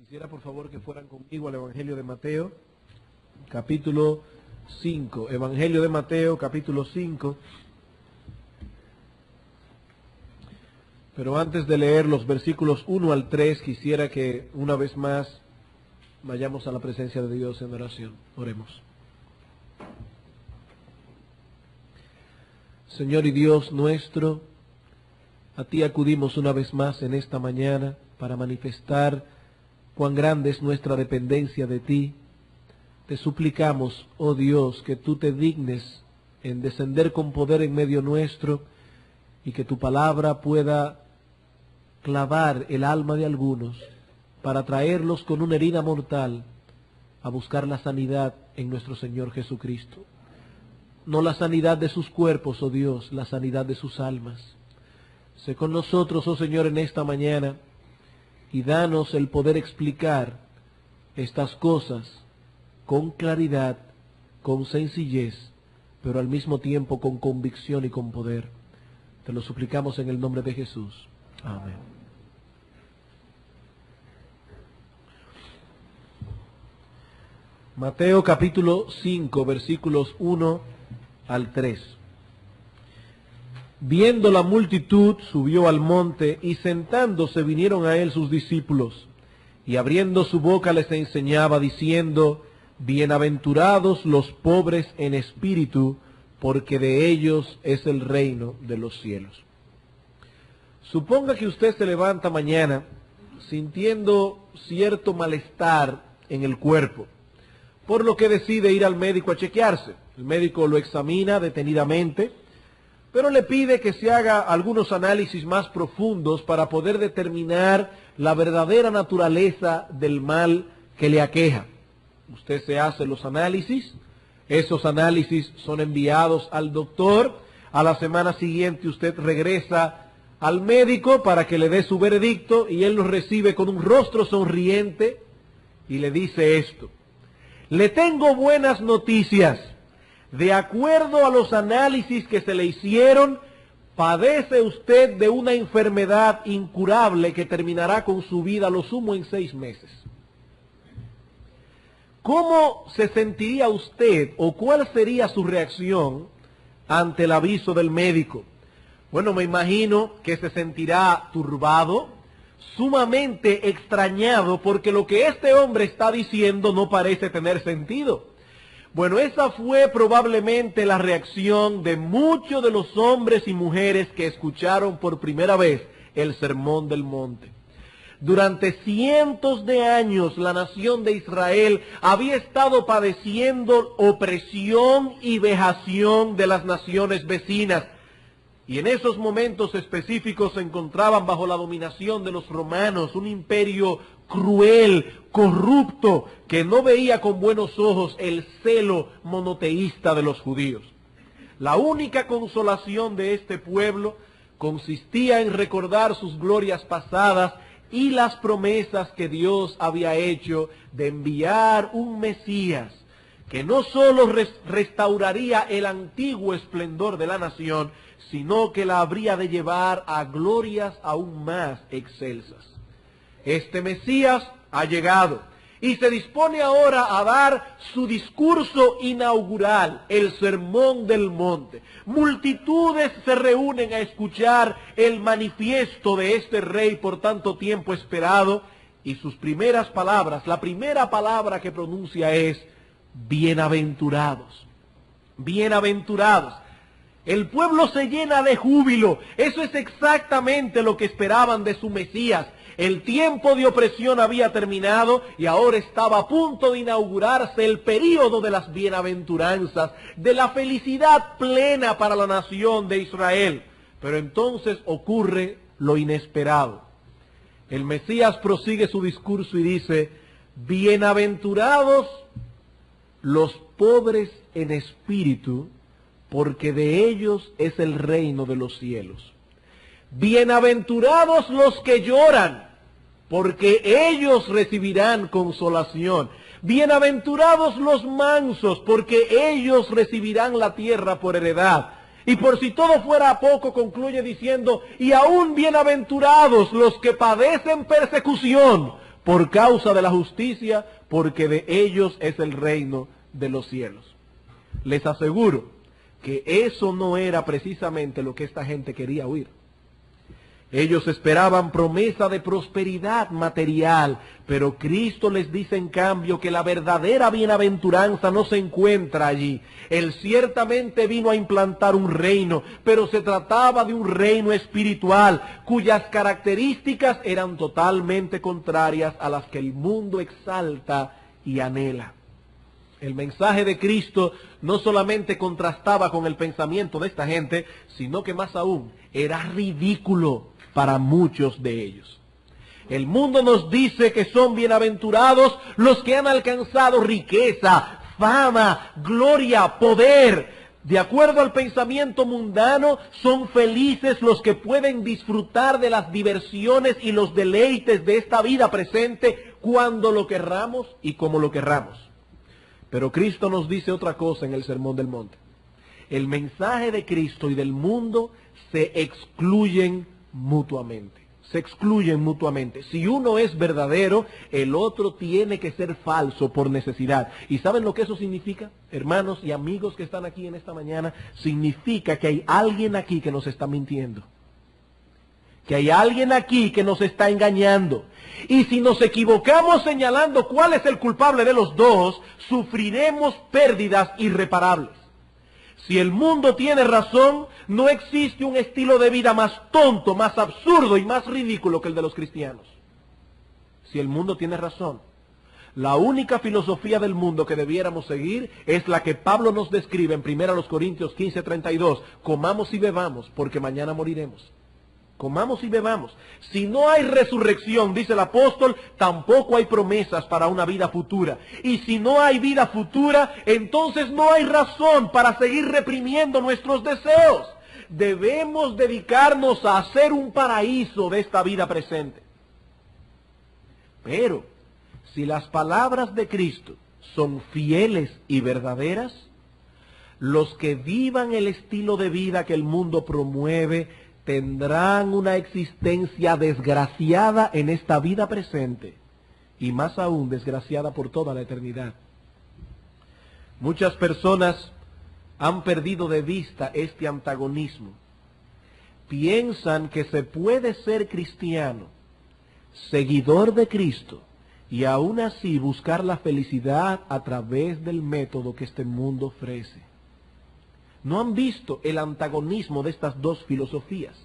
Quisiera por favor que fueran conmigo al Evangelio de Mateo, capítulo 5. Evangelio de Mateo, capítulo 5. Pero antes de leer los versículos 1 al 3, quisiera que una vez más vayamos a la presencia de Dios en oración. Oremos. Señor y Dios nuestro, a ti acudimos una vez más en esta mañana para manifestar cuán grande es nuestra dependencia de ti. Te suplicamos, oh Dios, que tú te dignes en descender con poder en medio nuestro y que tu palabra pueda clavar el alma de algunos para traerlos con una herida mortal a buscar la sanidad en nuestro Señor Jesucristo. No la sanidad de sus cuerpos, oh Dios, la sanidad de sus almas. Sé con nosotros, oh Señor, en esta mañana y danos el poder explicar estas cosas con claridad, con sencillez, pero al mismo tiempo con convicción y con poder. Te lo suplicamos en el nombre de Jesús. Amén. Mateo capítulo 5, versículos 1 al 3. Viendo la multitud, subió al monte, y sentándose vinieron a él sus discípulos, y abriendo su boca les enseñaba, diciendo: Bienaventurados los pobres en espíritu, porque de ellos es el reino de los cielos. Suponga que usted se levanta mañana sintiendo cierto malestar en el cuerpo, por lo que decide ir al médico a chequearse. El médico lo examina detenidamente, pero le pide que se haga algunos análisis más profundos para poder determinar la verdadera naturaleza del mal que le aqueja. Usted se hace los análisis, esos análisis son enviados al doctor, a la semana siguiente usted regresa al médico para que le dé su veredicto y él lo recibe con un rostro sonriente y le dice esto: le tengo buenas noticias. De acuerdo a los análisis que se le hicieron, padece usted de una enfermedad incurable que terminará con su vida a lo sumo en 6 meses. ¿Cómo se sentiría usted o cuál sería su reacción ante el aviso del médico? Bueno, me imagino que se sentirá turbado, sumamente extrañado, porque lo que este hombre está diciendo no parece tener sentido. Bueno, esa fue probablemente la reacción de muchos de los hombres y mujeres que escucharon por primera vez el Sermón del Monte. Durante cientos de años la nación de Israel había estado padeciendo opresión y vejación de las naciones vecinas. Y en esos momentos específicos se encontraban bajo la dominación de los romanos, un imperio cruel, corrupto, que no veía con buenos ojos el celo monoteísta de los judíos. La única consolación de este pueblo consistía en recordar sus glorias pasadas y las promesas que Dios había hecho de enviar un Mesías que no solo restauraría el antiguo esplendor de la nación, sino que la habría de llevar a glorias aún más excelsas. Este Mesías ha llegado y se dispone ahora a dar su discurso inaugural, el Sermón del Monte. Multitudes se reúnen a escuchar el manifiesto de este rey por tanto tiempo esperado, y sus primeras palabras, la primera palabra que pronuncia es: bienaventurados. Bienaventurados. El pueblo se llena de júbilo. Eso es exactamente lo que esperaban de su Mesías. El tiempo de opresión había terminado y ahora estaba a punto de inaugurarse el período de las bienaventuranzas, de la felicidad plena para la nación de Israel. Pero entonces ocurre lo inesperado. El Mesías prosigue su discurso y dice: bienaventurados los pobres en espíritu, porque de ellos es el reino de los cielos. Bienaventurados los que lloran, porque ellos recibirán consolación. Bienaventurados los mansos, porque ellos recibirán la tierra por heredad. Y por si todo fuera poco, concluye diciendo: y aún bienaventurados los que padecen persecución por causa de la justicia, porque de ellos es el reino de los cielos. Les aseguro que eso no era precisamente lo que esta gente quería oír. Ellos esperaban promesa de prosperidad material, pero Cristo les dice en cambio que la verdadera bienaventuranza no se encuentra allí. Él ciertamente vino a implantar un reino, pero se trataba de un reino espiritual, cuyas características eran totalmente contrarias a las que el mundo exalta y anhela. El mensaje de Cristo no solamente contrastaba con el pensamiento de esta gente, sino que más aún era ridículo para muchos de ellos. El mundo nos dice que son bienaventurados los que han alcanzado riqueza, fama, gloria, poder. De acuerdo al pensamiento mundano, son felices los que pueden disfrutar de las diversiones y los deleites de esta vida presente cuando lo querramos y como lo querramos. Pero Cristo nos dice otra cosa en el Sermón del Monte. El mensaje de Cristo y del mundo se excluyen mutuamente. Se excluyen mutuamente. Si uno es verdadero, el otro tiene que ser falso por necesidad. ¿Y saben lo que eso significa? Hermanos y amigos que están aquí en esta mañana, significa que hay alguien aquí que nos está mintiendo. Que hay alguien aquí que nos está engañando. Y si nos equivocamos señalando cuál es el culpable de los dos, sufriremos pérdidas irreparables. Si el mundo tiene razón, no existe un estilo de vida más tonto, más absurdo y más ridículo que el de los cristianos. Si el mundo tiene razón, la única filosofía del mundo que debiéramos seguir es la que Pablo nos describe en 1 Corintios 15:32. Comamos y bebamos, porque mañana moriremos. Comamos y bebamos. Si no hay resurrección, dice el apóstol, tampoco hay promesas para una vida futura. Y si no hay vida futura, entonces no hay razón para seguir reprimiendo nuestros deseos. Debemos dedicarnos a hacer un paraíso de esta vida presente. Pero, si las palabras de Cristo son fieles y verdaderas, los que vivan el estilo de vida que el mundo promueve tendrán una existencia desgraciada en esta vida presente y más aún desgraciada por toda la eternidad. Muchas personas han perdido de vista este antagonismo. Piensan que se puede ser cristiano, seguidor de Cristo, y aún así buscar la felicidad a través del método que este mundo ofrece. No han visto el antagonismo de estas dos filosofías,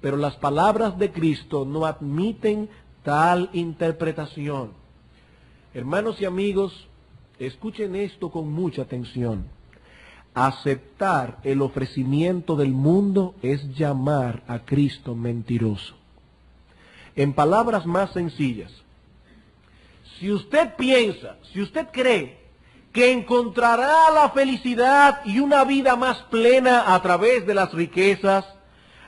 pero las palabras de Cristo no admiten tal interpretación. Hermanos y amigos, escuchen esto con mucha atención. Aceptar el ofrecimiento del mundo es llamar a Cristo mentiroso. En palabras más sencillas, si usted piensa, si usted cree que encontrará la felicidad y una vida más plena a través de las riquezas,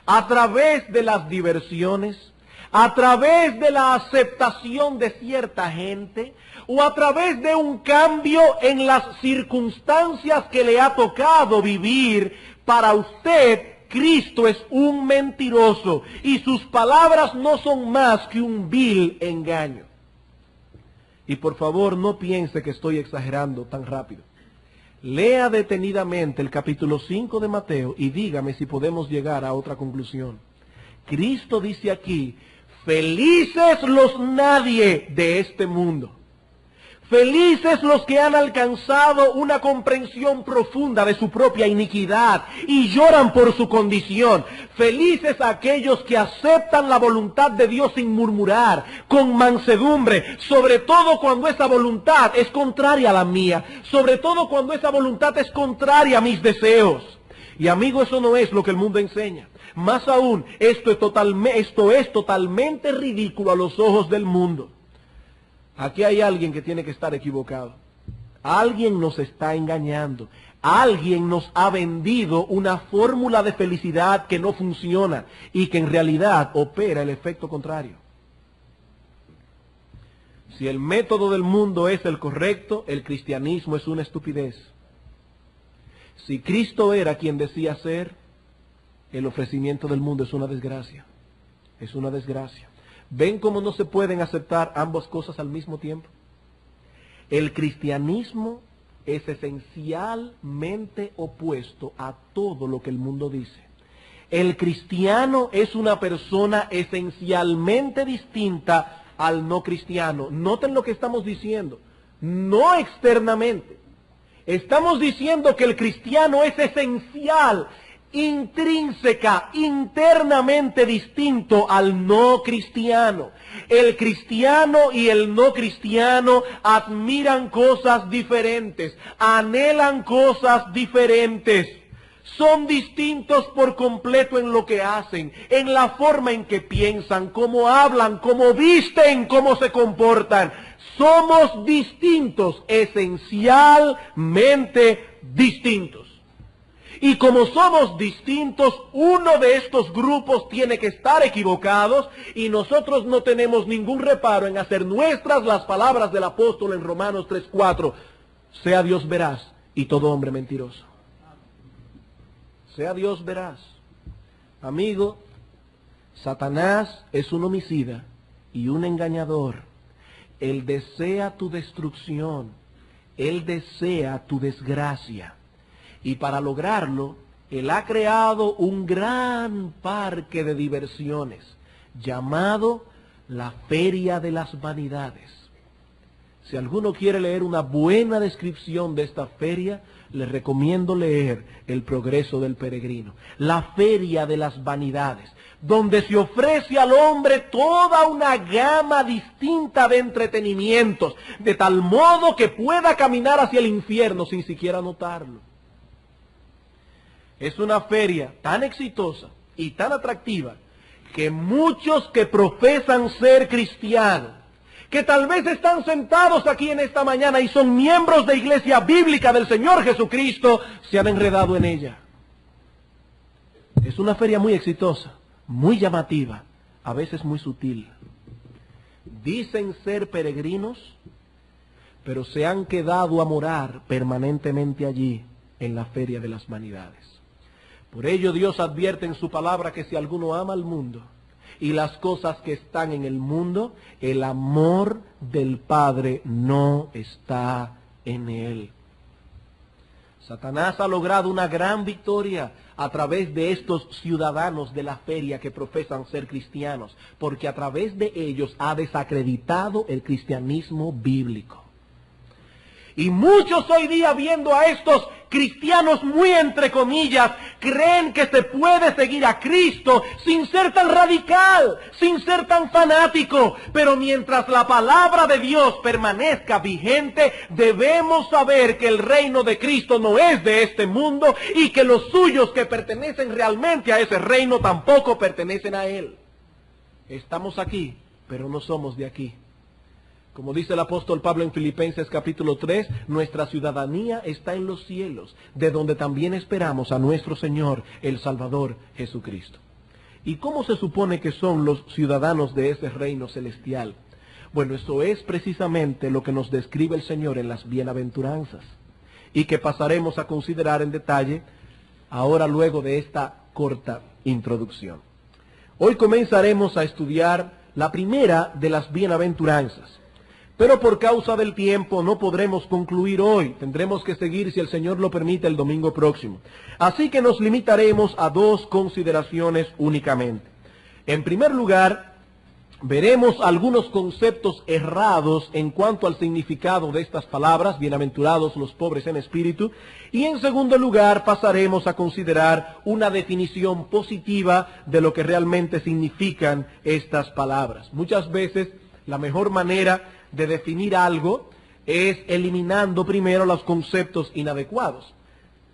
a través de las diversiones, a través de la aceptación de cierta gente, o a través de un cambio en las circunstancias que le ha tocado vivir, para usted Cristo es un mentiroso y sus palabras no son más que un vil engaño. Y por favor, no piense que estoy exagerando tan rápido. Lea detenidamente el capítulo 5 de Mateo y dígame si podemos llegar a otra conclusión. Cristo dice aquí, felices los nadie de este mundo. Felices los que han alcanzado una comprensión profunda de su propia iniquidad y lloran por su condición. Felices aquellos que aceptan la voluntad de Dios sin murmurar, con mansedumbre, sobre todo cuando esa voluntad es contraria a la mía, sobre todo cuando esa voluntad es contraria a mis deseos. Y amigo, eso no es lo que el mundo enseña. Más aún, esto es totalmente ridículo a los ojos del mundo. Aquí hay alguien que tiene que estar equivocado. Alguien nos está engañando. Alguien nos ha vendido una fórmula de felicidad que no funciona y que en realidad opera el efecto contrario. Si el método del mundo es el correcto, el cristianismo es una estupidez. Si Cristo era quien decía ser, el ofrecimiento del mundo es una desgracia. Es una desgracia. ¿Ven cómo no se pueden aceptar ambas cosas al mismo tiempo? El cristianismo es esencialmente opuesto a todo lo que el mundo dice. El cristiano es una persona esencialmente distinta al no cristiano. Noten lo que estamos diciendo, no externamente. Estamos diciendo que el cristiano es esencial, intrínseca, internamente distinto al no cristiano. El cristiano y el no cristiano admiran cosas diferentes, anhelan cosas diferentes. Son distintos por completo en lo que hacen, en la forma en que piensan, cómo hablan, cómo visten, cómo se comportan. Somos distintos, esencialmente distintos. Y como somos distintos, uno de estos grupos tiene que estar equivocados y nosotros no tenemos ningún reparo en hacer nuestras las palabras del apóstol en Romanos 3:4. Sea Dios veraz y todo hombre mentiroso. Sea Dios veraz. Amigo, Satanás es un homicida y un engañador. Él desea tu destrucción. Él desea tu desgracia. Y para lograrlo, Él ha creado un gran parque de diversiones llamado la Feria de las Vanidades. Si alguno quiere leer una buena descripción de esta feria, les recomiendo leer El Progreso del Peregrino. La Feria de las Vanidades, donde se ofrece al hombre toda una gama distinta de entretenimientos, de tal modo que pueda caminar hacia el infierno sin siquiera notarlo. Es una feria tan exitosa y tan atractiva que muchos que profesan ser cristianos, que tal vez están sentados aquí en esta mañana y son miembros de Iglesia Bíblica del Señor Jesucristo, se han enredado en ella. Es una feria muy exitosa, muy llamativa, a veces muy sutil. Dicen ser peregrinos, pero se han quedado a morar permanentemente allí, en la Feria de las Vanidades. Por ello Dios advierte en su palabra que si alguno ama al mundo y las cosas que están en el mundo, el amor del Padre no está en él. Satanás ha logrado una gran victoria a través de estos ciudadanos de la feria que profesan ser cristianos, porque a través de ellos ha desacreditado el cristianismo bíblico. Y muchos hoy día, viendo a estos cristianos muy entre comillas, creen que se puede seguir a Cristo sin ser tan radical, sin ser tan fanático. Pero mientras la palabra de Dios permanezca vigente, debemos saber que el reino de Cristo no es de este mundo y que los suyos que pertenecen realmente a ese reino tampoco pertenecen a él. Estamos aquí, pero no somos de aquí. Como dice el apóstol Pablo en Filipenses capítulo 3, nuestra ciudadanía está en los cielos, de donde también esperamos a nuestro Señor, el Salvador Jesucristo. ¿Y cómo se supone que son los ciudadanos de ese reino celestial? Bueno, eso es precisamente lo que nos describe el Señor en las bienaventuranzas, y que pasaremos a considerar en detalle ahora luego de esta corta introducción. Hoy comenzaremos a estudiar la primera de las bienaventuranzas. Pero por causa del tiempo no podremos concluir hoy. Tendremos que seguir, si el Señor lo permite, el domingo próximo. Así que nos limitaremos a dos consideraciones únicamente. En primer lugar, veremos algunos conceptos errados en cuanto al significado de estas palabras, bienaventurados los pobres en espíritu. Y en segundo lugar, pasaremos a considerar una definición positiva de lo que realmente significan estas palabras. Muchas veces la mejor manera de definir algo es eliminando primero los conceptos inadecuados.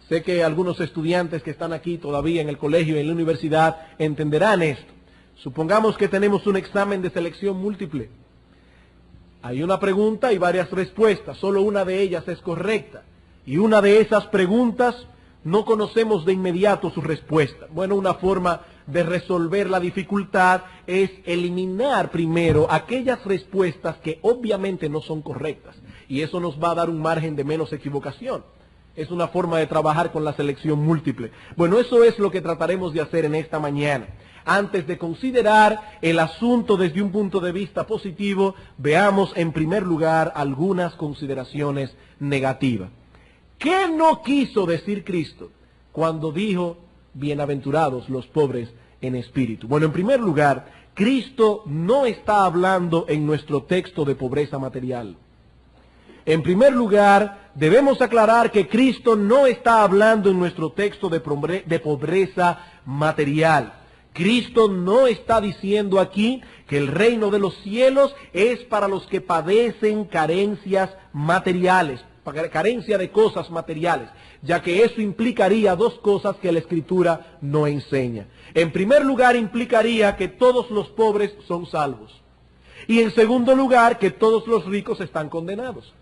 Sé que algunos estudiantes que están aquí todavía en el colegio y en la universidad entenderán esto. Supongamos que tenemos un examen de selección múltiple. Hay una pregunta y varias respuestas, solo una de ellas es correcta. Y una de esas preguntas no conocemos de inmediato su respuesta. Bueno, una forma de resolver la dificultad es eliminar primero aquellas respuestas que obviamente no son correctas. Y eso nos va a dar un margen de menos equivocación. Es una forma de trabajar con la selección múltiple. Bueno, eso es lo que trataremos de hacer en esta mañana. Antes de considerar el asunto desde un punto de vista positivo, veamos en primer lugar algunas consideraciones negativas. ¿Qué no quiso decir Cristo cuando dijo, bienaventurados los pobres en espíritu? Bueno, en primer lugar, Cristo no está hablando en nuestro texto de pobreza material. En primer lugar, debemos aclarar que Cristo no está hablando en nuestro texto de pobreza material. Cristo no está diciendo aquí que el reino de los cielos es para los que padecen carencias materiales, carencia de cosas materiales, ya que eso implicaría dos cosas que la Escritura no enseña. En primer lugar, implicaría que todos los pobres son salvos. Y en segundo lugar, que todos los ricos están condenados.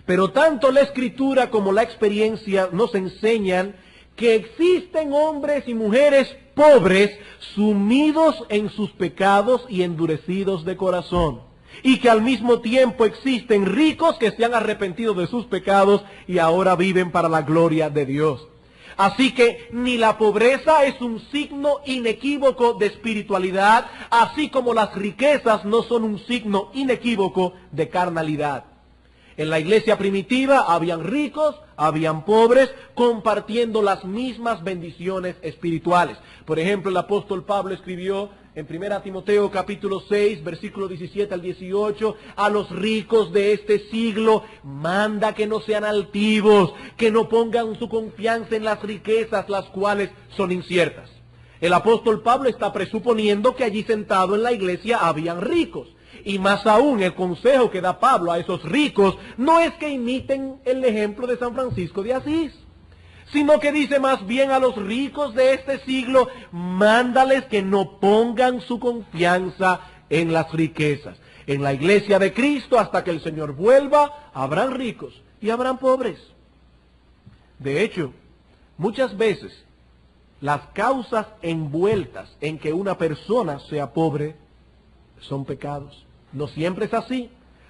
Pero tanto la Escritura como la experiencia nos enseñan que existen hombres y mujeres pobres sumidos en sus pecados y endurecidos de corazón. Y que al mismo tiempo existen ricos que se han arrepentido de sus pecados y ahora viven para la gloria de Dios. Así que ni la pobreza es un signo inequívoco de espiritualidad, así como las riquezas no son un signo inequívoco de carnalidad. En la iglesia primitiva habían ricos, habían pobres, compartiendo las mismas bendiciones espirituales. Por ejemplo, el apóstol Pablo escribió en 1 Timoteo capítulo 6, versículo 17 al 18, a los ricos de este siglo, manda que no sean altivos, que no pongan su confianza en las riquezas, las cuales son inciertas. El apóstol Pablo está presuponiendo que allí sentado en la iglesia habían ricos. Y más aún, el consejo que da Pablo a esos ricos no es que imiten el ejemplo de San Francisco de Asís, sino que dice más bien a los ricos de este siglo, mándales que no pongan su confianza en las riquezas. En la iglesia de Cristo, hasta que el Señor vuelva, habrán ricos y habrán pobres. De hecho, muchas veces, las causas envueltas en que una persona sea pobre son pecados. No siempre es así,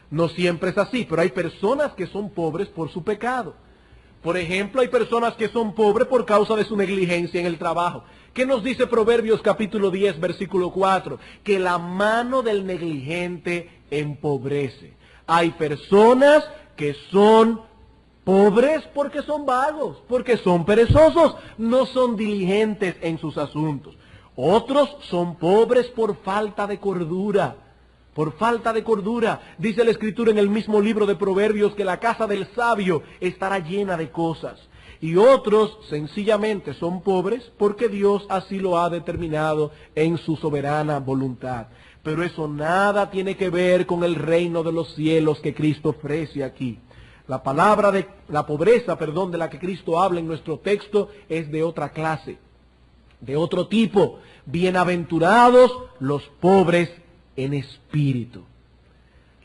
no siempre es así, pero hay personas que son pobres por su pecado. Por ejemplo, hay personas que son pobres por causa de su negligencia en el trabajo. ¿Qué nos dice Proverbios capítulo 10, versículo 4? Que la mano del negligente empobrece. Hay personas que son pobres porque son vagos, porque son perezosos, no son diligentes en sus asuntos. Otros son pobres por falta de cordura. Por falta de cordura, dice la Escritura en el mismo libro de Proverbios que la casa del sabio estará llena de cosas. Y otros sencillamente son pobres porque Dios así lo ha determinado en su soberana voluntad. Pero eso nada tiene que ver con el reino de los cielos que Cristo ofrece aquí. La palabra de la pobreza, de la que Cristo habla en nuestro texto es de otra clase, de otro tipo. Bienaventurados los pobres en espíritu.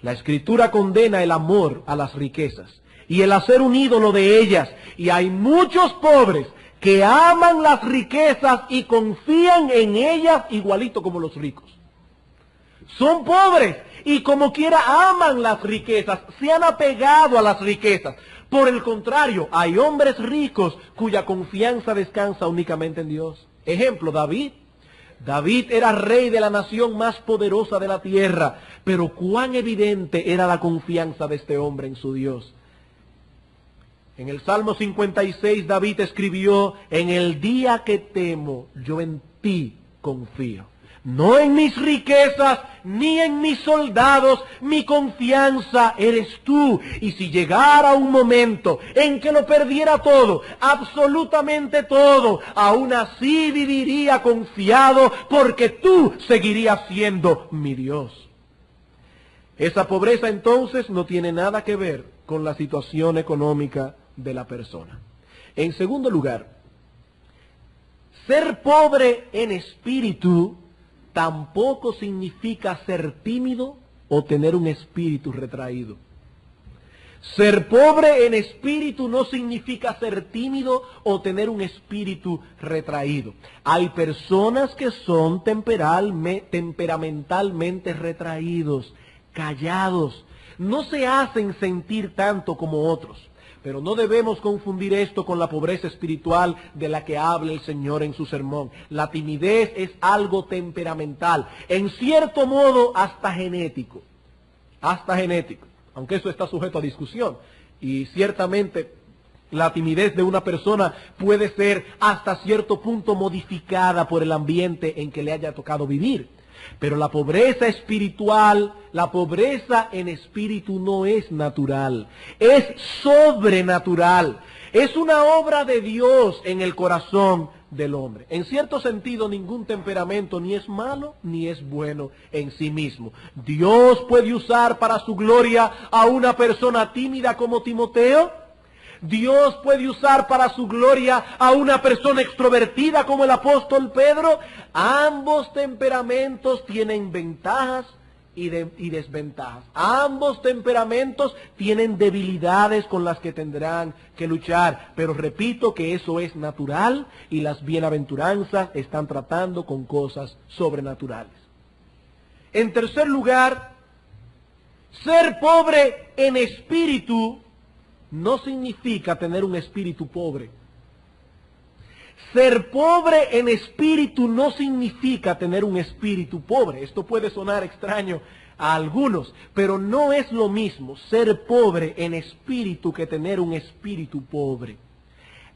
La Escritura condena el amor a las riquezas y el hacer un ídolo de ellas. Y hay muchos pobres que aman las riquezas y confían en ellas igualito como los ricos. Son pobres y como quiera aman las riquezas, se han apegado a las riquezas. Por el contrario, hay hombres ricos cuya confianza descansa únicamente en Dios. Ejemplo, David. David era rey de la nación más poderosa de la tierra, pero cuán evidente era la confianza de este hombre en su Dios. En el Salmo 56 David escribió, en el día que temo, yo en ti confío. No en mis riquezas, ni en mis soldados, mi confianza eres tú. Y si llegara un momento en que lo perdiera todo, absolutamente todo, aún así viviría confiado porque tú seguirías siendo mi Dios. Esa pobreza entonces no tiene nada que ver con la situación económica de la persona. En segundo lugar, ser pobre en espíritu tampoco significa ser tímido o tener un espíritu retraído. Ser pobre en espíritu no significa ser tímido o tener un espíritu retraído. Hay personas que son temperamentalmente retraídos, callados, no se hacen sentir tanto como otros. Pero no debemos confundir esto con la pobreza espiritual de la que habla el Señor en su sermón. La timidez es algo temperamental, en cierto modo hasta genético, aunque eso está sujeto a discusión. Y ciertamente la timidez de una persona puede ser hasta cierto punto modificada por el ambiente en que le haya tocado vivir. Pero la pobreza espiritual, la pobreza en espíritu no es natural, es sobrenatural. Es una obra de Dios en el corazón del hombre. En cierto sentido, ningún temperamento ni es malo ni es bueno en sí mismo. Dios puede usar para su gloria a una persona tímida como Timoteo. Dios puede usar para su gloria a una persona extrovertida como el apóstol Pedro. Ambos temperamentos tienen ventajas y desventajas. Ambos temperamentos tienen debilidades con las que tendrán que luchar. Pero repito que eso es natural y las bienaventuranzas están tratando con cosas sobrenaturales. En tercer lugar, ser pobre en espíritu no significa tener un espíritu pobre. Ser pobre en espíritu no significa tener un espíritu pobre. Esto puede sonar extraño a algunos, pero no es lo mismo ser pobre en espíritu que tener un espíritu pobre.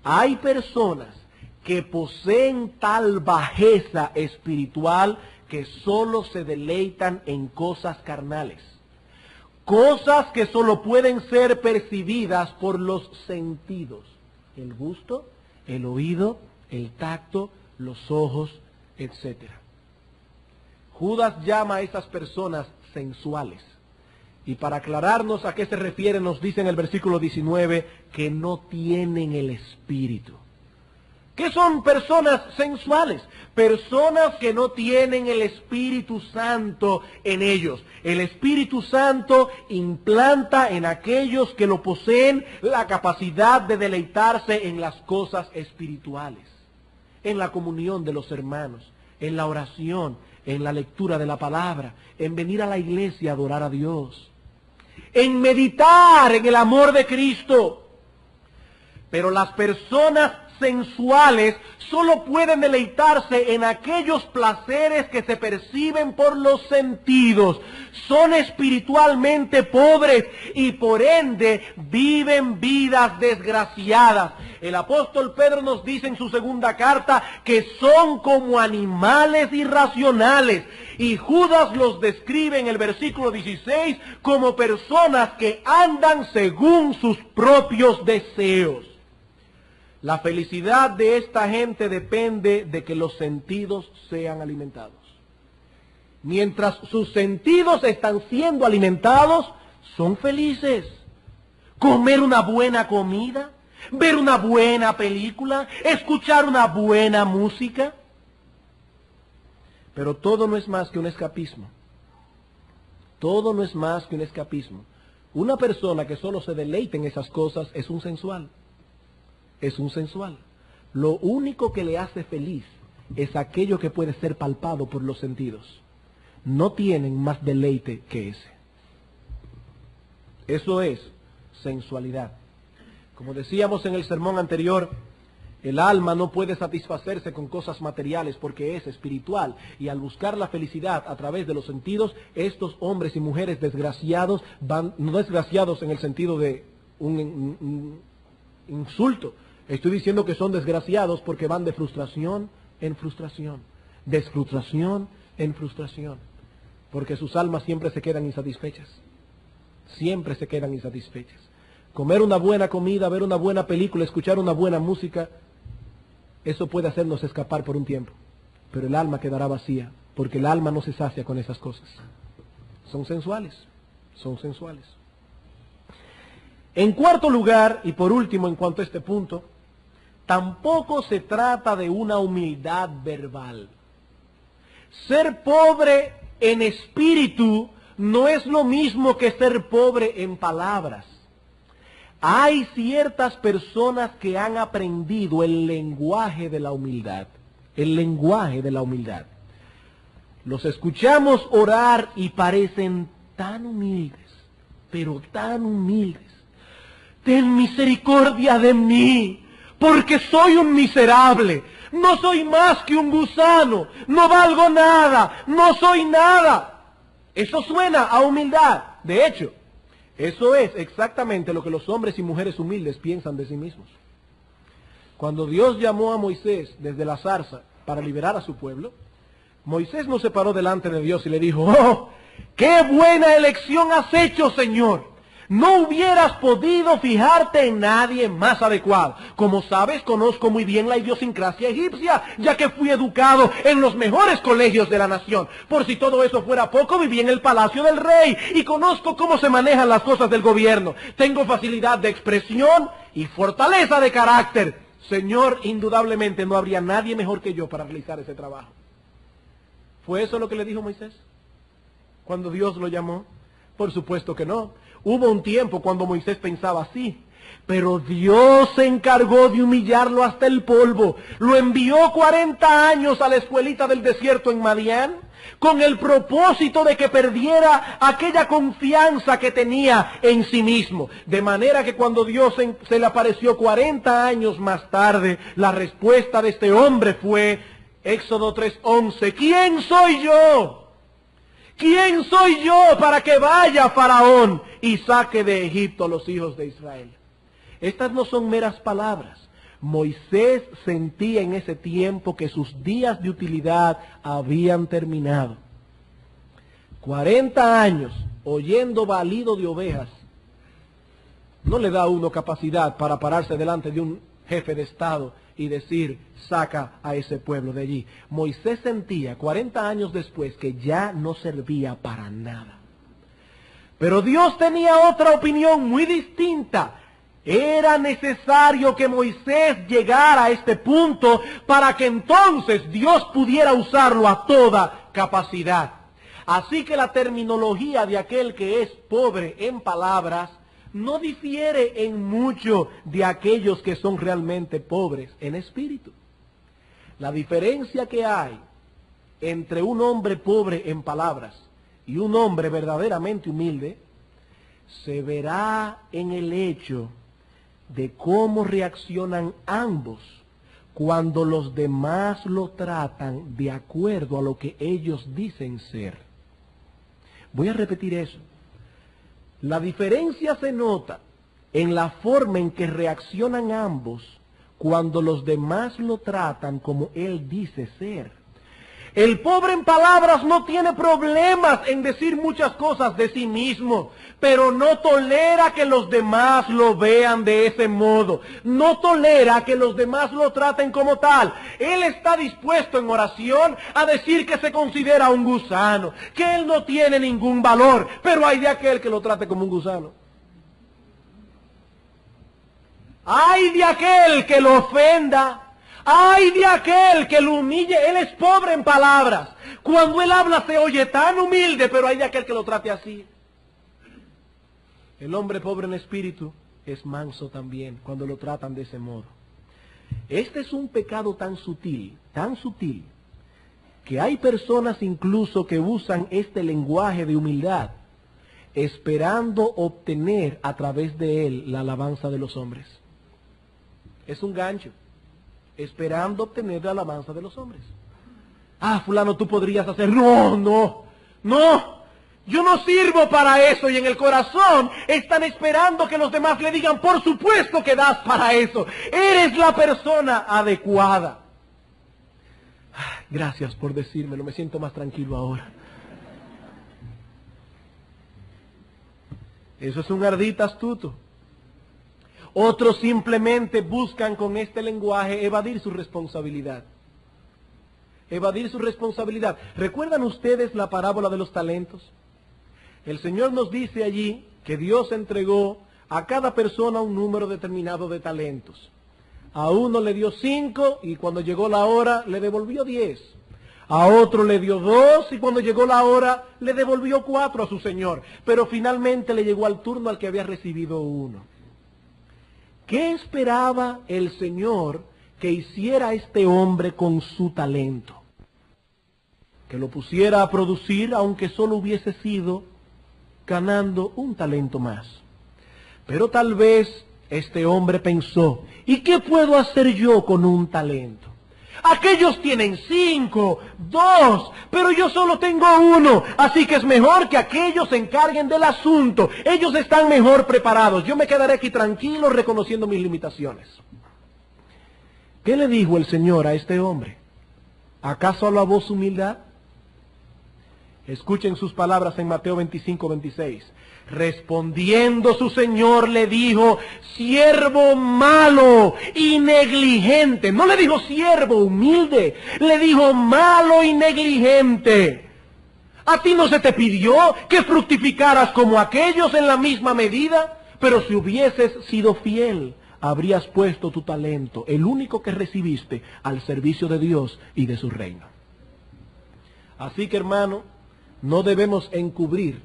Hay personas que poseen tal bajeza espiritual que solo se deleitan en cosas carnales. Cosas que solo pueden ser percibidas por los sentidos. El gusto, el oído, el tacto, los ojos, etc. Judas llama a esas personas sensuales. Y para aclararnos a qué se refiere, nos dice en el versículo 19 que no tienen el espíritu. ¿Qué son personas sensuales? Personas que no tienen el Espíritu Santo en ellos. El Espíritu Santo implanta en aquellos que lo poseen la capacidad de deleitarse en las cosas espirituales, en la comunión de los hermanos, en la oración, en la lectura de la palabra, en venir a la iglesia a adorar a Dios, en meditar en el amor de Cristo. Pero las personas sensuales solo pueden deleitarse en aquellos placeres que se perciben por los sentidos. Son espiritualmente pobres y por ende viven vidas desgraciadas. El apóstol Pedro nos dice en su segunda carta que son como animales irracionales. Y Judas los describe en el versículo 16 como personas que andan según sus propios deseos. La felicidad de esta gente depende de que los sentidos sean alimentados. Mientras sus sentidos están siendo alimentados, son felices. Comer una buena comida, ver una buena película, escuchar una buena música. Pero todo no es más que un escapismo. Todo no es más que un escapismo. Una persona que solo se deleita en esas cosas es un sensual. Es un sensual. Lo único que le hace feliz es aquello que puede ser palpado por los sentidos. No tienen más deleite que ese. Eso es sensualidad. Como decíamos en el sermón anterior, el alma no puede satisfacerse con cosas materiales porque es espiritual. Y al buscar la felicidad a través de los sentidos, estos hombres y mujeres desgraciados van, no desgraciados en el sentido de un insulto. Estoy diciendo que son desgraciados porque van de frustración en frustración, de frustración en frustración, porque sus almas siempre se quedan insatisfechas, siempre se quedan insatisfechas. Comer una buena comida, ver una buena película, escuchar una buena música, eso puede hacernos escapar por un tiempo, pero el alma quedará vacía, porque el alma no se sacia con esas cosas. Son sensuales, son sensuales. En cuarto lugar, y por último en cuanto a este punto, tampoco se trata de una humildad verbal. Ser pobre en espíritu no es lo mismo que ser pobre en palabras. Hay ciertas personas que han aprendido el lenguaje de la humildad. El lenguaje de la humildad. Los escuchamos orar y parecen tan humildes, pero tan humildes. ten misericordia de mí, porque soy un miserable, no soy más que un gusano, no valgo nada, no soy nada. Eso suena a humildad. De hecho, eso es exactamente lo que los hombres y mujeres humildes piensan de sí mismos. Cuando Dios llamó a Moisés desde la zarza para liberar a su pueblo, Moisés no se paró delante de Dios y le dijo, ¡oh, qué buena elección has hecho, Señor! No hubieras podido fijarte en nadie más adecuado. Como sabes, conozco muy bien la idiosincrasia egipcia, ya que fui educado en los mejores colegios de la nación. Por si todo eso fuera poco, viví en el palacio del rey y conozco cómo se manejan las cosas del gobierno. Tengo facilidad de expresión y fortaleza de carácter. Señor, indudablemente no habría nadie mejor que yo para realizar ese trabajo. ¿Fue eso lo que le dijo Moisés cuando Dios lo llamó? Por supuesto que no. Hubo un tiempo cuando Moisés pensaba así, pero Dios se encargó de humillarlo hasta el polvo. Lo envió 40 años a la escuelita del desierto en Madián, con el propósito de que perdiera aquella confianza que tenía en sí mismo. De manera que cuando Dios se le apareció 40 años más tarde, la respuesta de este hombre fue, Éxodo 3:11, ¿quién soy yo? ¿Quién soy yo para que vaya Faraón y saque de Egipto a los hijos de Israel? Estas no son meras palabras. Moisés sentía en ese tiempo que sus días de utilidad habían terminado. 40 años oyendo balido de ovejas no le da a uno capacidad para pararse delante de un jefe de Estado y decir, saca a ese pueblo de allí. Moisés sentía 40 años después que ya no servía para nada. Pero Dios tenía otra opinión muy distinta. Era necesario que Moisés llegara a este punto para que entonces Dios pudiera usarlo a toda capacidad. Así que la terminología de aquel que es pobre en palabras no difiere en mucho de aquellos que son realmente pobres en espíritu. La diferencia que hay entre un hombre pobre en palabras y un hombre verdaderamente humilde se verá en el hecho de cómo reaccionan ambos cuando los demás lo tratan de acuerdo a lo que ellos dicen ser. Voy a repetir eso. La diferencia se nota en la forma en que reaccionan ambos cuando los demás lo tratan como él dice ser. El pobre en palabras no tiene problemas en decir muchas cosas de sí mismo, pero no tolera que los demás lo vean de ese modo. No tolera que los demás lo traten como tal. Él está dispuesto en oración a decir que se considera un gusano, que él no tiene ningún valor, pero hay de aquel que lo trate como un gusano. Hay de aquel que lo ofenda. ¡Ay de aquel que lo humille! Él es pobre en palabras. Cuando él habla se oye tan humilde, pero hay de aquel que lo trate así. El hombre pobre en espíritu es manso también cuando lo tratan de ese modo. Este es un pecado tan sutil, que hay personas incluso que usan este lenguaje de humildad, esperando obtener a través de él la alabanza de los hombres. Es un gancho. Esperando obtener la alabanza de los hombres. Ah, fulano, tú podrías hacer. No. Yo no sirvo para eso. Y en el corazón están esperando que los demás le digan, por supuesto que das para eso. Eres la persona adecuada. Gracias por decírmelo. Me siento más tranquilo ahora. Eso es un ardid astuto. Otros simplemente buscan con este lenguaje evadir su responsabilidad. Evadir su responsabilidad. ¿Recuerdan ustedes la parábola de los talentos? El Señor nos dice allí que Dios entregó a cada persona un número determinado de talentos. A uno le dio 5 y cuando llegó la hora le devolvió 10. A otro le dio 2 y cuando llegó la hora le devolvió 4 a su Señor. Pero finalmente le llegó al turno al que había recibido 1. ¿Qué esperaba el Señor que hiciera este hombre con su talento? Que lo pusiera a producir, aunque solo hubiese sido ganando un talento más. Pero tal vez Este hombre pensó, ¿y qué puedo hacer yo con un talento? Aquellos tienen 5, 2, pero yo solo tengo 1, así que es mejor que aquellos se encarguen del asunto. Ellos están mejor preparados. Yo me quedaré aquí tranquilo reconociendo mis limitaciones. ¿Qué le dijo el Señor a este hombre? ¿Acaso alabó su humildad? Escuchen sus palabras en Mateo 25, 26. Respondiendo su Señor le dijo, siervo malo y negligente. No le dijo siervo humilde, le dijo malo y negligente. ¿A ti no se te pidió que fructificaras como aquellos en la misma medida? Pero si hubieses sido fiel, habrías puesto tu talento, el único que recibiste, al servicio de Dios y de su reino. Así que, hermano, no debemos encubrir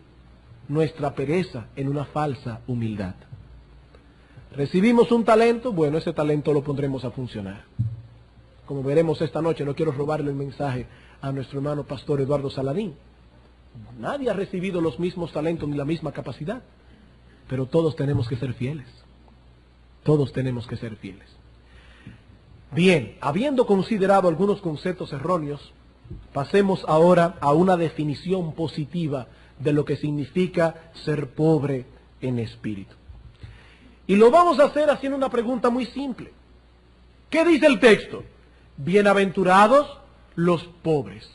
nuestra pereza en una falsa humildad. Recibimos un talento, bueno, ese talento lo pondremos a funcionar. Como veremos esta noche, no quiero robarle el mensaje a nuestro hermano pastor Eduardo Saladín. Nadie ha recibido los mismos talentos ni la misma capacidad, pero todos tenemos que ser fieles. Todos tenemos que ser fieles. Bien, habiendo considerado algunos conceptos erróneos, pasemos ahora a una definición positiva de lo que significa ser pobre en espíritu. Y lo vamos a hacer haciendo una pregunta muy simple. ¿Qué dice el texto? Bienaventurados los pobres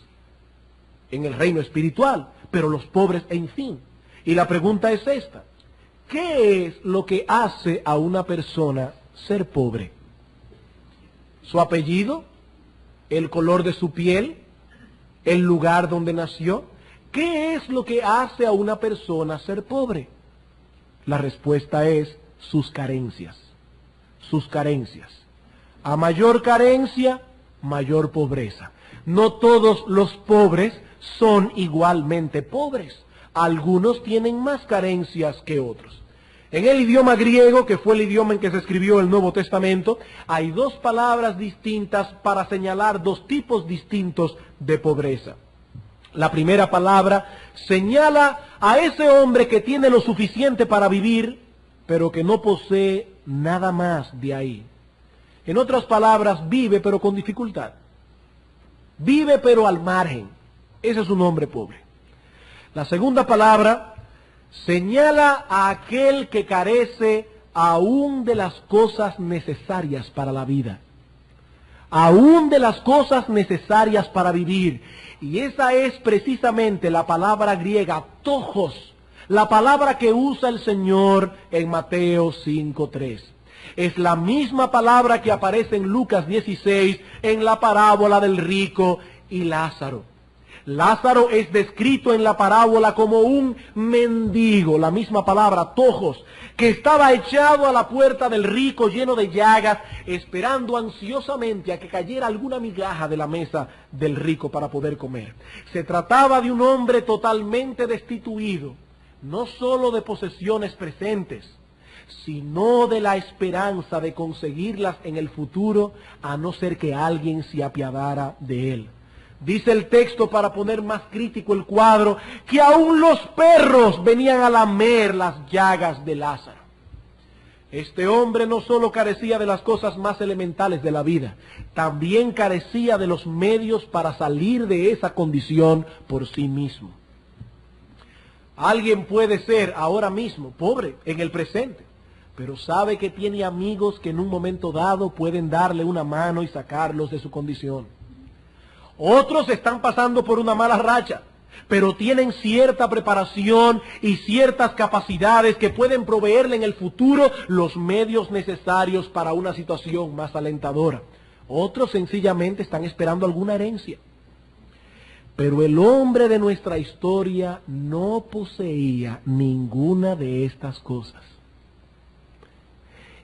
en el reino espiritual, pero los pobres en fin. Y la pregunta es esta: ¿qué es lo que hace a una persona ser pobre? ¿Su apellido? ¿El color de su piel? ¿El lugar donde nació? ¿Qué es lo que hace a una persona ser pobre? La respuesta es sus carencias. Sus carencias. A mayor carencia, mayor pobreza. No todos los pobres son igualmente pobres. Algunos tienen más carencias que otros. En el idioma griego, que fue el idioma en que se escribió el Nuevo Testamento, hay dos palabras distintas para señalar dos tipos distintos de pobreza. La primera palabra señala a ese hombre que tiene lo suficiente para vivir, pero que no posee nada más de ahí. En otras palabras, vive pero con dificultad. Vive pero al margen. Ese es un hombre pobre. La segunda palabra señala a aquel que carece aún de las cosas necesarias para la vida. Aún de las cosas necesarias para vivir. Y esa es precisamente la palabra griega tojos, la palabra que usa el Señor en Mateo 5:3. Es la misma palabra que aparece en Lucas 16 en la parábola del rico y Lázaro. Lázaro es descrito en la parábola como un mendigo, la misma palabra, tojos, que estaba echado a la puerta del rico lleno de llagas, esperando ansiosamente a que cayera alguna migaja de la mesa del rico para poder comer. Se trataba de un hombre totalmente destituido, no solo de posesiones presentes, sino de la esperanza de conseguirlas en el futuro, a no ser que alguien se apiadara de él. Dice el texto, para poner más crítico el cuadro, que aún los perros venían a lamer las llagas de Lázaro. Este hombre no solo carecía de las cosas más elementales de la vida, también carecía de los medios para salir de esa condición por sí mismo. Alguien puede ser ahora mismo pobre en el presente, pero sabe que tiene amigos que en un momento dado pueden darle una mano y sacarlos de su condición. Otros están pasando por una mala racha, pero tienen cierta preparación y ciertas capacidades que pueden proveerle en el futuro los medios necesarios para una situación más alentadora. Otros sencillamente están esperando alguna herencia. Pero el hombre de nuestra historia no poseía ninguna de estas cosas.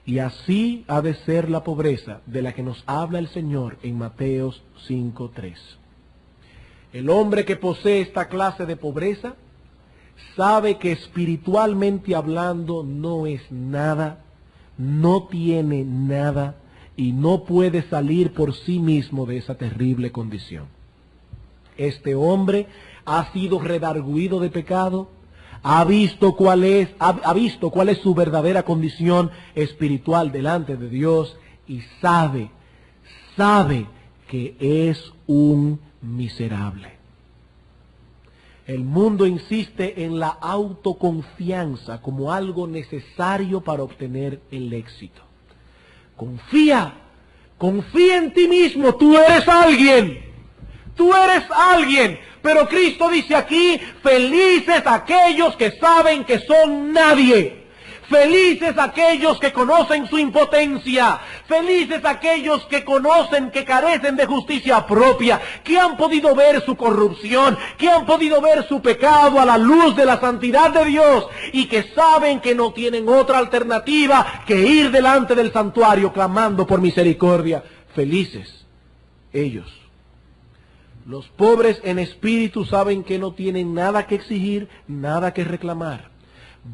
Y así ha de ser la pobreza de la que nos habla el Señor en Mateo 5:3. El hombre que posee esta clase de pobreza sabe que espiritualmente hablando no es nada, no tiene nada y no puede salir por sí mismo de esa terrible condición. Este hombre ha sido redarguido de pecado, ha visto cuál es su verdadera condición espiritual delante de Dios y sabe que es un miserable. El mundo insiste en la autoconfianza como algo necesario para obtener el éxito. Confía en ti mismo, tú eres alguien. Pero Cristo dice aquí, felices aquellos que saben que son nadie. Felices aquellos que conocen su impotencia. Felices aquellos que conocen que carecen de justicia propia, que han podido ver su corrupción, que han podido ver su pecado a la luz de la santidad de Dios y que saben que no tienen otra alternativa que ir delante del santuario clamando por misericordia. Felices ellos. Los pobres en espíritu saben que no tienen nada que exigir, nada que reclamar.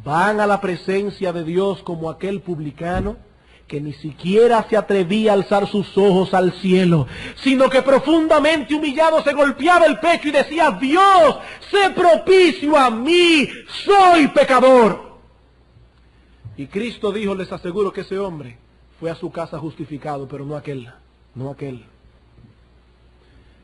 Van a la presencia de Dios como aquel publicano que ni siquiera se atrevía a alzar sus ojos al cielo, sino que profundamente humillado se golpeaba el pecho y decía, Dios, sé propicio a mí, soy pecador. Y Cristo dijo, les aseguro que ese hombre fue a su casa justificado, pero no aquel.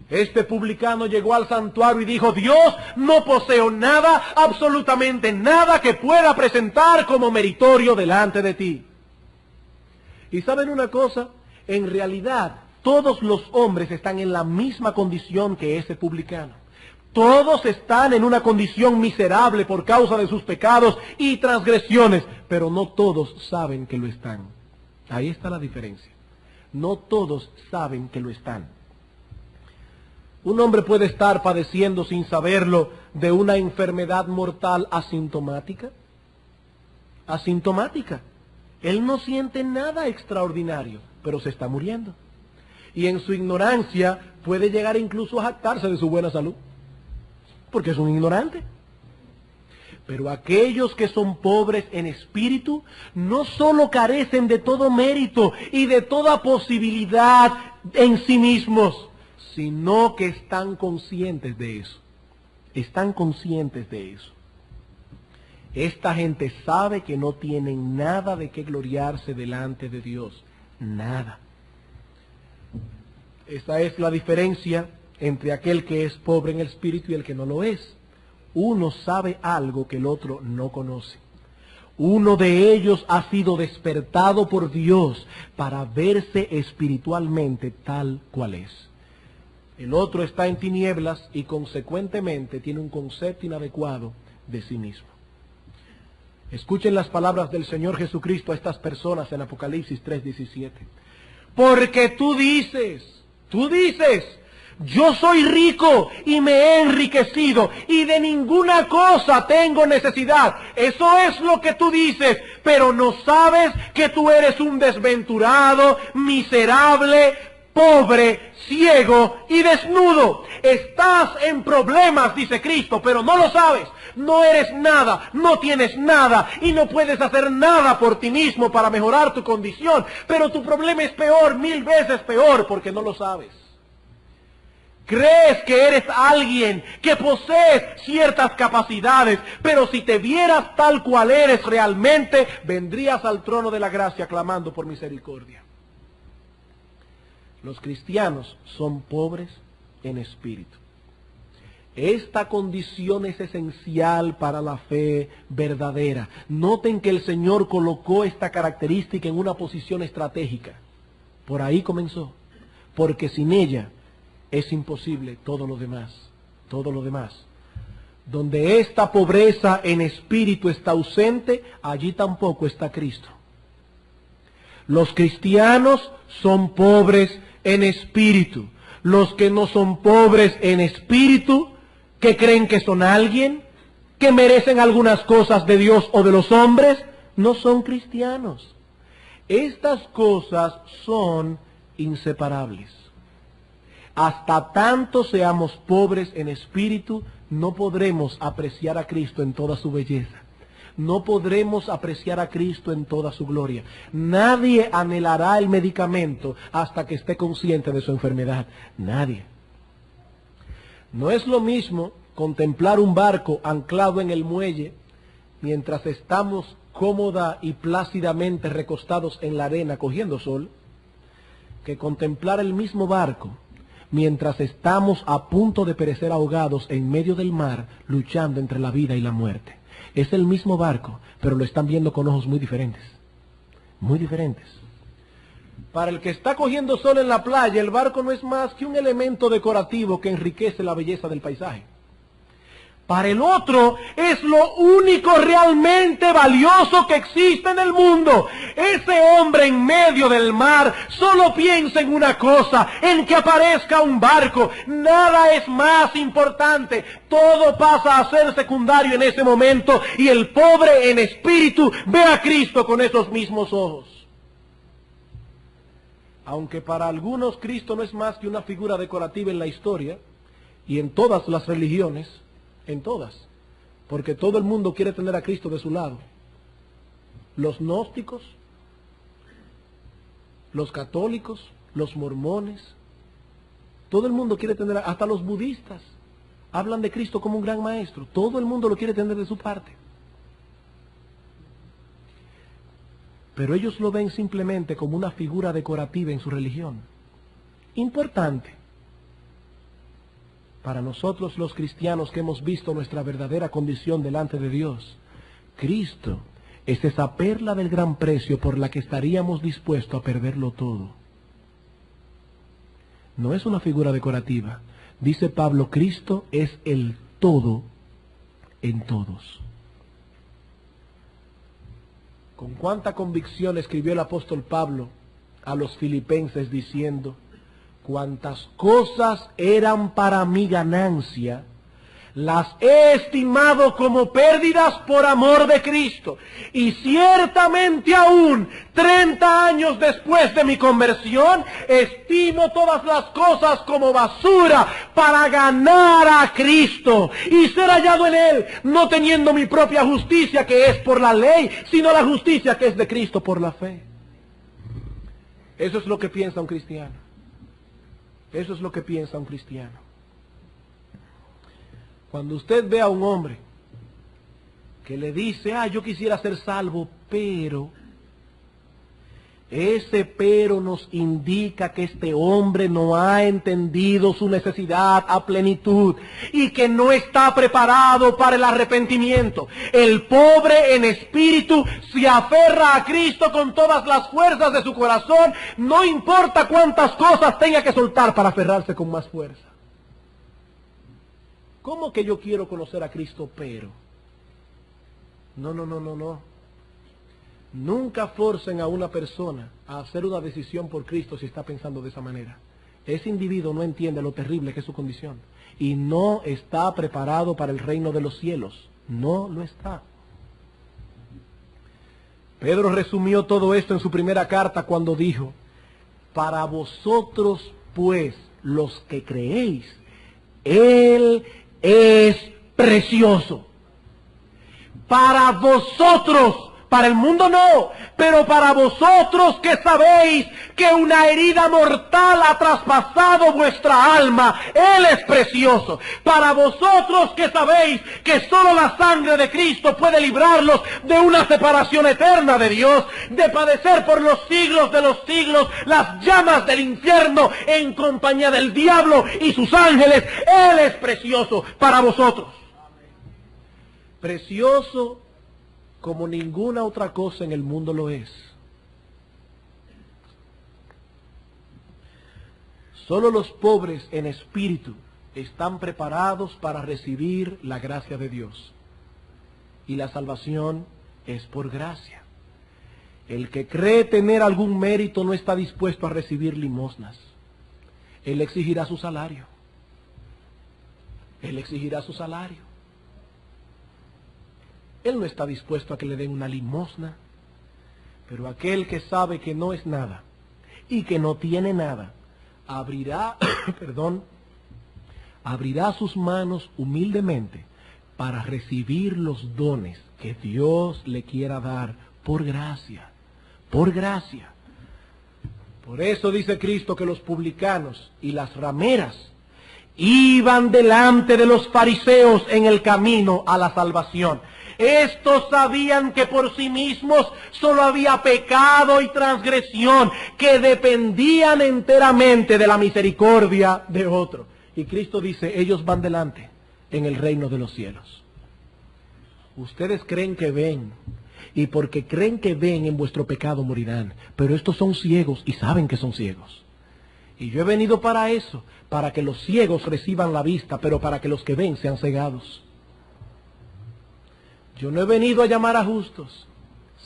Este publicano llegó al santuario y dijo, Dios, no poseo nada, absolutamente nada que pueda presentar como meritorio delante de ti. Y ¿saben una cosa? En realidad, todos los hombres están en la misma condición que ese publicano. Todos están en una condición miserable por causa de sus pecados y transgresiones, pero no todos saben que lo están. Ahí está la diferencia. No todos saben que lo están. Un hombre puede estar padeciendo sin saberlo de una enfermedad mortal asintomática. Él no siente nada extraordinario, pero se está muriendo. Y en su ignorancia puede llegar incluso a jactarse de su buena salud, porque es un ignorante. Pero aquellos que son pobres en espíritu no solo carecen de todo mérito y de toda posibilidad en sí mismos, sino que están conscientes de eso. Esta gente sabe que no tienen nada de qué gloriarse delante de Dios. Nada. Esa es la diferencia entre aquel que es pobre en el espíritu y el que no lo es. Uno sabe algo que el otro no conoce. Uno de ellos ha sido despertado por Dios para verse espiritualmente tal cual es. El otro está en tinieblas y consecuentemente tiene un concepto inadecuado de sí mismo. Escuchen las palabras del Señor Jesucristo a estas personas en Apocalipsis 3:17. Porque tú dices, yo soy rico y me he enriquecido y de ninguna cosa tengo necesidad. Eso es lo que tú dices, pero no sabes que tú eres un desventurado, miserable, pobre, ciego y desnudo. Estás en problemas, dice Cristo, pero no lo sabes. No eres nada, no tienes nada y no puedes hacer nada por ti mismo para mejorar tu condición. Pero tu problema es peor, 1000 veces peor, porque no lo sabes. Crees que eres alguien, que posees ciertas capacidades, pero si te vieras tal cual eres realmente, vendrías al trono de la gracia clamando por misericordia. Los cristianos son pobres en espíritu. Esta condición es esencial para la fe verdadera. Noten que el Señor colocó esta característica en una posición estratégica. Por ahí comenzó. Porque sin ella es imposible todo lo demás. Donde esta pobreza en espíritu está ausente, allí tampoco está Cristo. Los cristianos son pobres en espíritu. Los que no son pobres en espíritu, que creen que son alguien, que merecen algunas cosas de Dios o de los hombres, no son cristianos. Estas cosas son inseparables. Hasta tanto seamos pobres en espíritu, no podremos apreciar a Cristo en toda su belleza. No podremos apreciar a Cristo en toda su gloria. Nadie anhelará el medicamento hasta que esté consciente de su enfermedad. Nadie. No es lo mismo contemplar un barco anclado en el muelle mientras estamos cómoda y plácidamente recostados en la arena cogiendo sol, que contemplar el mismo barco mientras estamos a punto de perecer ahogados en medio del mar, luchando entre la vida y la muerte. Es el mismo barco, pero lo están viendo con ojos muy diferentes. Muy diferentes. Para el que está cogiendo sol en la playa, el barco no es más que un elemento decorativo que enriquece la belleza del paisaje. Para el otro es lo único realmente valioso que existe en el mundo. Ese hombre en medio del mar solo piensa en una cosa, en que aparezca un barco. Nada es más importante. Todo pasa a ser secundario en ese momento y el pobre en espíritu ve a Cristo con esos mismos ojos. Aunque para algunos Cristo no es más que una figura decorativa en la historia y en todas las religiones, en todas, porque todo el mundo quiere tener a Cristo de su lado. Los gnósticos, los católicos, los mormones, todo el mundo quiere tener, hasta los budistas, hablan de Cristo como un gran maestro, todo el mundo lo quiere tener de su parte. Pero ellos lo ven simplemente como una figura decorativa en su religión. Importante. Para nosotros los cristianos que hemos visto nuestra verdadera condición delante de Dios, Cristo es esa perla del gran precio por la que estaríamos dispuestos a perderlo todo. No es una figura decorativa. Dice Pablo, Cristo es el todo en todos. Con cuánta convicción escribió el apóstol Pablo a los filipenses diciendo: cuantas cosas eran para mi ganancia, las he estimado como pérdidas por amor de Cristo. Y ciertamente aún, 30 años después de mi conversión, estimo todas las cosas como basura para ganar a Cristo y ser hallado en Él, no teniendo mi propia justicia que es por la ley, sino la justicia que es de Cristo por la fe. Eso es lo que piensa un cristiano. Eso es lo que piensa un cristiano. Cuando usted ve a un hombre que le dice, yo quisiera ser salvo, pero ese pero nos indica que este hombre no ha entendido su necesidad a plenitud y que no está preparado para el arrepentimiento. El pobre en espíritu se aferra a Cristo con todas las fuerzas de su corazón, no importa cuántas cosas tenga que soltar para aferrarse con más fuerza. ¿Cómo que yo quiero conocer a Cristo, pero? No. Nunca forcen a una persona a hacer una decisión por Cristo si está pensando de esa manera. Ese individuo no entiende lo terrible que es su condición y no está preparado para el reino de los cielos. No lo está. Pedro resumió todo esto en su primera carta cuando dijo: para vosotros, pues, los que creéis, Él es precioso. Para vosotros. Para el mundo no, pero para vosotros que sabéis que una herida mortal ha traspasado vuestra alma, Él es precioso. Para vosotros que sabéis que solo la sangre de Cristo puede librarlos de una separación eterna de Dios, de padecer por los siglos de los siglos las llamas del infierno en compañía del diablo y sus ángeles, Él es precioso para vosotros. Precioso como ninguna otra cosa en el mundo lo es. Solo los pobres en espíritu están preparados para recibir la gracia de Dios. Y la salvación es por gracia. El que cree tener algún mérito no está dispuesto a recibir limosnas. Él exigirá su salario. Él exigirá su salario. Él no está dispuesto a que le den una limosna, pero aquel que sabe que no es nada y que no tiene nada, abrirá, abrirá sus manos humildemente para recibir los dones que Dios le quiera dar por gracia, por gracia. Por eso dice Cristo que los publicanos y las rameras iban delante de los fariseos en el camino a la salvación. Estos sabían que por sí mismos solo había pecado y transgresión, que dependían enteramente de la misericordia de otro. Y Cristo dice, ellos van delante en el reino de los cielos. Ustedes creen que ven, y porque creen que ven en vuestro pecado morirán, pero estos son ciegos y saben que son ciegos. Y yo he venido para eso, para que los ciegos reciban la vista, pero para que los que ven sean cegados. Yo no he venido a llamar a justos,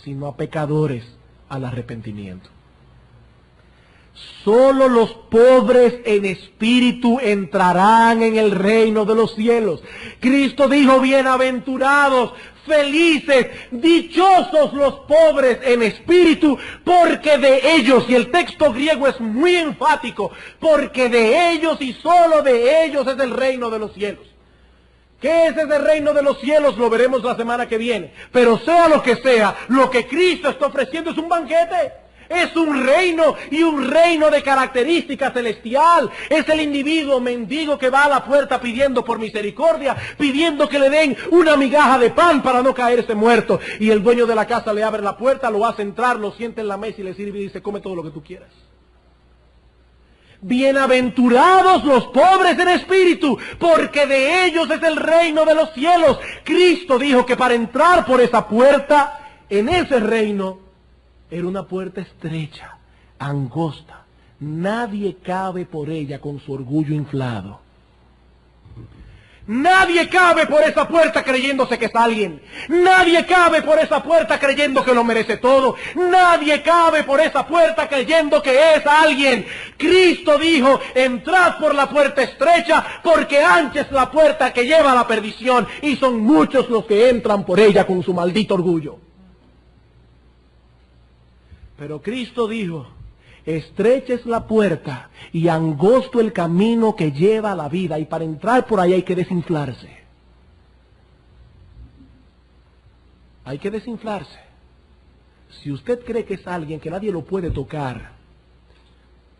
sino a pecadores al arrepentimiento. Solo los pobres en espíritu entrarán en el reino de los cielos. Cristo dijo, bienaventurados, felices, dichosos los pobres en espíritu, porque de ellos, y el texto griego es muy enfático, porque de ellos y solo de ellos es el reino de los cielos. ¿Qué es ese reino de los cielos? Lo veremos la semana que viene. Pero sea lo que sea, lo que Cristo está ofreciendo es un banquete. Es un reino, y un reino de característica celestial. Es el individuo mendigo que va a la puerta pidiendo por misericordia, pidiendo que le den una migaja de pan para no caerse muerto. Y el dueño de la casa le abre la puerta, lo hace entrar, lo sienta en la mesa y le sirve y dice, come todo lo que tú quieras. Bienaventurados los pobres en espíritu, porque de ellos es el reino de los cielos. Cristo dijo que para entrar por esa puerta, en ese reino, era una puerta estrecha, angosta. Nadie cabe por ella con su orgullo inflado. Nadie cabe por esa puerta creyéndose que es alguien. Nadie cabe por esa puerta creyendo que lo merece todo. Nadie cabe por esa puerta creyendo que es alguien. Cristo dijo, entrad por la puerta estrecha, porque ancha es la puerta que lleva a la perdición, y son muchos los que entran por ella con su maldito orgullo. Pero Cristo dijo, estrecha es la puerta y angosto el camino que lleva a la vida, y para entrar por ahí hay que desinflarse. Hay que desinflarse. Si usted cree que es alguien que nadie lo puede tocar,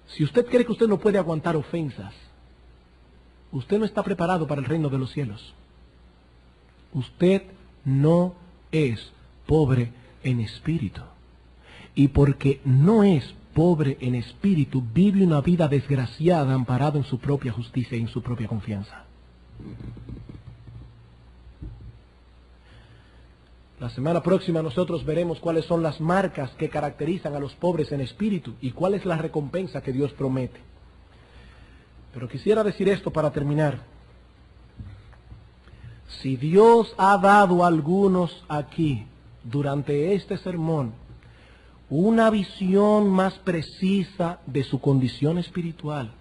si usted cree que usted no puede aguantar ofensas, usted no está preparado para el reino de los cielos. Usted no es pobre en espíritu. Y porque no es pobre en espíritu, vive una vida desgraciada, amparado en su propia justicia y en su propia confianza. La semana próxima nosotros veremos cuáles son las marcas que caracterizan a los pobres en espíritu y cuál es la recompensa que Dios promete. Pero quisiera decir esto para terminar. Si Dios ha dado a algunos aquí, durante este sermón, una visión más precisa de su condición espiritual.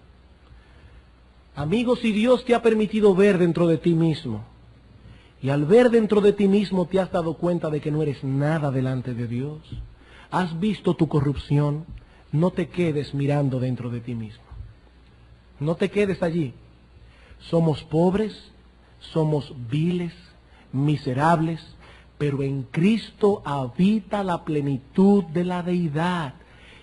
Amigos, si Dios te ha permitido ver dentro de ti mismo, y al ver dentro de ti mismo te has dado cuenta de que no eres nada delante de Dios, has visto tu corrupción, no te quedes mirando dentro de ti mismo. No te quedes allí. Somos pobres, somos viles, miserables, pero en Cristo habita la plenitud de la deidad.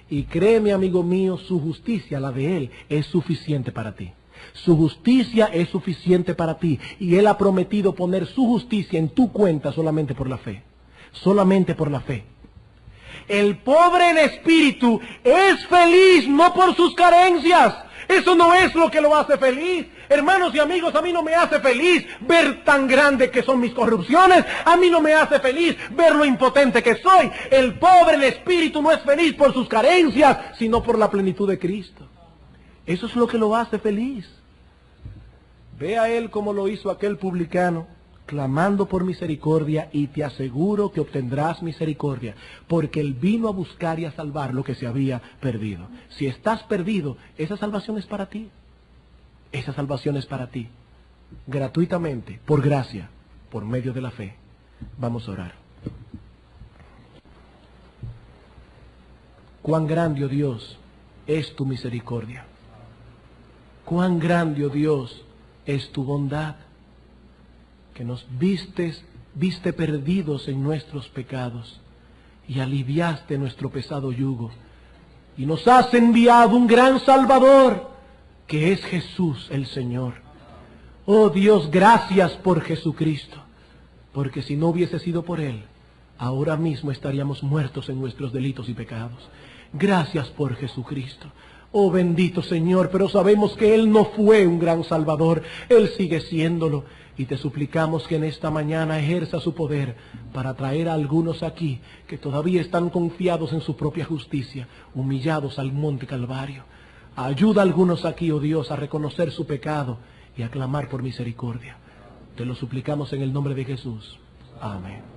Y créeme, amigo mío, su justicia, la de Él, es suficiente para ti. Su justicia es suficiente para ti. Y Él ha prometido poner su justicia en tu cuenta solamente por la fe. Solamente por la fe. El pobre en espíritu es feliz no por sus carencias. Eso no es lo que lo hace feliz. Hermanos y amigos, a mí no me hace feliz ver tan grande que son mis corrupciones. A mí no me hace feliz ver lo impotente que soy. El pobre en espíritu no es feliz por sus carencias, sino por la plenitud de Cristo. Eso es lo que lo hace feliz. Ve a Él como lo hizo aquel publicano, clamando por misericordia, y te aseguro que obtendrás misericordia, porque Él vino a buscar y a salvar lo que se había perdido. Si estás perdido, esa salvación es para ti. Esa salvación es para ti, gratuitamente, por gracia, por medio de la fe. Vamos a orar. Cuán grande, oh Dios, es tu misericordia. Cuán grande, oh Dios, es tu bondad, que nos viste perdidos en nuestros pecados y aliviaste nuestro pesado yugo, y nos has enviado un gran Salvador, que es Jesús el Señor. Oh Dios, gracias por Jesucristo, porque si no hubiese sido por Él, ahora mismo estaríamos muertos en nuestros delitos y pecados. Gracias por Jesucristo. Oh bendito Señor, pero sabemos que Él no fue un gran Salvador, Él sigue siéndolo. Y te suplicamos que en esta mañana ejerza su poder para traer a algunos aquí que todavía están confiados en su propia justicia, humillados al monte Calvario. Ayuda a algunos aquí, oh Dios, a reconocer su pecado y a clamar por misericordia. Te lo suplicamos en el nombre de Jesús. Amén.